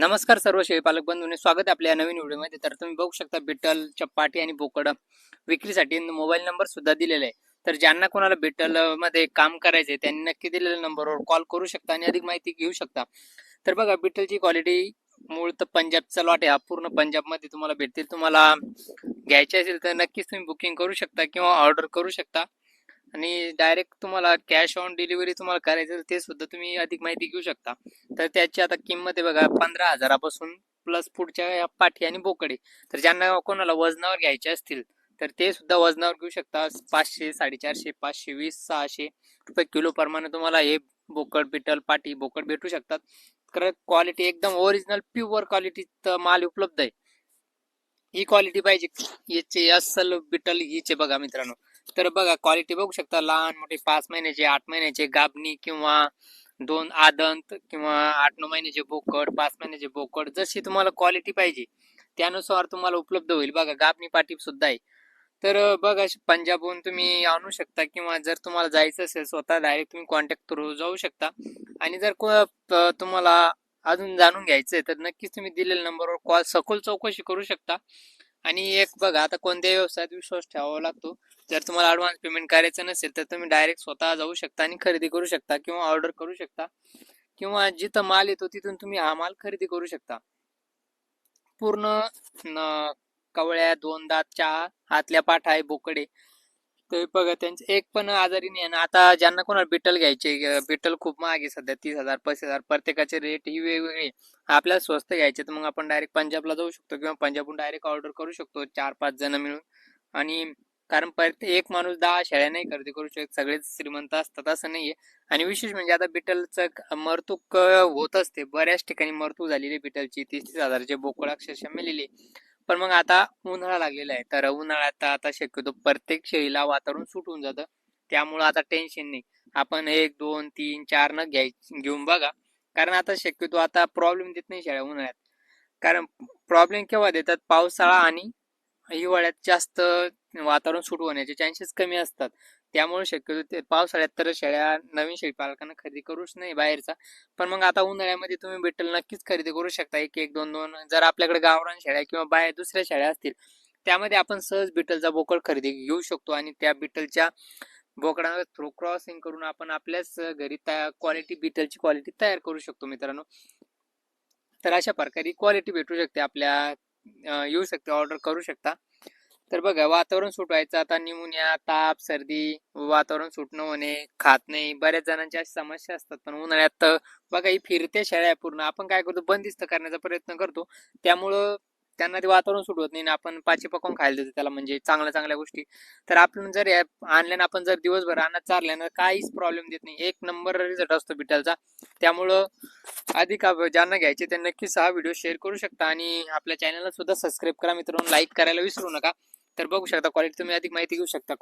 नमस्कार सर्व शेळीपालक बंधूंनो, स्वागत आहे आपल्या नवीन व्हिडिओमध्ये. तर तुम्ही बघू शकता बिटल, चपाटी आणि बोकड विक्रीसाठी मोबाईल नंबर सुद्धा दिलेला आहे. तर ज्यांना कोणाला बिटल मध्ये काम करायचे त्यांनी नक्की दिलेल्या नंबरवर कॉल करू शकता आणि अधिक माहिती घेऊ शकता. तर बघा, बिटलची क्वालिटी मूळ तर पंजाबचा लॉट आहे. हा पूर्ण पंजाबमध्ये तुम्हाला भेटतील. तुम्हाला घ्यायचे असेल तर नक्कीच तुम्ही बुकिंग करू शकता किंवा ऑर्डर करू शकता. आणि डायरेक्ट तुम्हाला कॅश ऑन डिलिव्हरी तुम्हाला करायचं ते सुद्धा तुम्ही अधिक माहिती घेऊ शकता. तर त्याची आता किंमत आहे बघा 15,000पासून प्लस पुढच्या पाठी आणि बोकडे. तर ज्यांना कोणाला वजनावर घ्यायचे असतील तर ते सुद्धा वजनावर घेऊ शकता. 500, 450, 520, 600 रुपये किलो प्रमाणे तुम्हाला हे बोकड, बिटल, पाटी, बोकड भेटू शकतात. तर क्वालिटी एकदम ओरिजिनल प्युअर क्वालिटीचा माल उपलब्ध आहे. ही क्वालिटी पाहिजे याची अस्सल बिटल हीचे बघा मित्रांनो. तर बघा, क्वालिटी बघू शकता. लहान मोठे 5 महिन्याचे, 8 महिन्याचे गाभणी किंवा 2 आदंत किंवा 8-9 महिन्याचे बोकड, 5 महिन्याचे बोकड, जशी तुम्हाला क्वालिटी पाहिजे त्यानुसार तुम्हाला उपलब्ध होईल. बघा, गाभणी पाटी सुद्धा आहे. तर बघा, पंजाबहून तुम्ही आणू शकता किंवा जर तुम्हाला जायचं असेल स्वतः डायरेक्ट तुम्ही कॉन्टॅक्ट थ्रू जाऊ शकता. आणि जर तुम्हाला अजून जाणून घ्यायचंय तर नक्कीच तुम्ही दिलेल्या नंबरवर कॉल सखोल चौकशी करू शकता. आणि एक बघा, आता कोणत्याही व्यवसायात विश्वास ठेवावा लागतो. जर तुम्हाला ऍडव्हान्स पेमेंट करायचं नसेल तर तुम्ही डायरेक्ट स्वतः जाऊ शकता आणि खरेदी करू शकता किंवा ऑर्डर करू शकता किंवा जिथं माल येतो तिथून तुम्ही हा माल खरेदी करू शकता. पूर्ण कवळ्या, 2 दात, 4 हातल्या पाठ आहे, बोकडे. ते बघा, त्यांचे एक पण आजारी नाही. आणि आता ज्यांना कोणाला बिटल घ्यायचे, बिटल खूप महाग आहे सध्या, 30,000, 35,000 प्रत्येकाचे रेट ही वेगवेगळे. आपल्याला स्वस्त घ्यायचे तर मग आपण डायरेक्ट पंजाबला जाऊ शकतो किंवा पंजाबहून डायरेक्ट ऑर्डर करू शकतो 4-5 जण मिळून. आणि कारण एक माणूस 10 शेळ्या नाही खरेदी करू शकत, सगळेच श्रीमंत असतात असं नाहीये. आणि विशेष म्हणजे आता बिटलचं मरतूक होत असते, बऱ्याच ठिकाणी मरतूक झालेली बिटलची. 30-30,000चे बोकड अक्षरशः मेलेले. पण मग आता उन्हाळा लागलेला आहे, तर उन्हाळ्यात आता शक्यतो प्रत्येक शेळीला वातावरण सूट होऊन जातं. त्यामुळं आता टेन्शन नाही. आपण 1, 2, 3, 4 न घेऊन बघा. कारण आता शक्यतो आता प्रॉब्लेम देत नाही शेळ्या उन्हाळ्यात. कारण प्रॉब्लेम केव्हा देतात? पावसाळा आणि हिवाळ्यात जास्त वातावरण सूट होण्याचे चान्सेस कमी असतात. त्यामुळे शक्यतो ते पावसाळ्यात तर शेळ्या नवीन शेळी पालकांना खरेदी करूच नाही बाहेरचा. पण मग आता उन्हाळ्यामध्ये तुम्ही बिटल नक्कीच खरेदी करू शकता. 1-1, 2-2 जर आपल्याकडे गावरान शेळ्या किंवा बाहेर दुसऱ्या शेळ्या असतील त्यामध्ये आपण सहज बिटलचा बोकड खरेदी घेऊ शकतो. आणि त्या बिटलच्या बोकडावर थ्रू क्रॉसिंग करून आपण आपल्याच घरी क्वालिटी बिटलची क्वालिटी तयार करू शकतो मित्रांनो. तर अशा प्रकारे क्वालिटी भेटू शकते आपल्या, येऊ शकते, ऑर्डर करू शकता. तर बघा, वातावरण सूट व्हायचं, आता निमोनिया, ताप, सर्दी, वातावरण सूट न होणे, खात नाही, बऱ्याच जणांच्या अशा समस्या असतात. पण उन्हाळ्यात बघा, ही फिरते शेळ्या पूर्ण आपण काय करतो, बंदिस्त करण्याचा प्रयत्न करतो. त्यामुळं त्यांना ते वातावरण सूट होत नाही ना, आपण पाची पकवून खायला देतो त्याला, म्हणजे चांगल्या चांगल्या गोष्टी. तर आपण जर आणल्यानं आपण जर दिवसभर अन्नात चारल्यानं काहीच प्रॉब्लेम देत नाही, एक नंबर रिझल्ट असतो बिटलचा. त्यामुळं अधिक ज्यांना घ्यायचे त्यांना नक्कीच हा व्हिडिओ शेअर करू शकता आणि आपल्या चॅनलला सुद्धा सबस्क्राईब करा मित्रांनो, लाईक करायला विसरू नका. तर बघू शकता क्वालिटी, तुम्ही अधिक माहिती घेऊ शकता.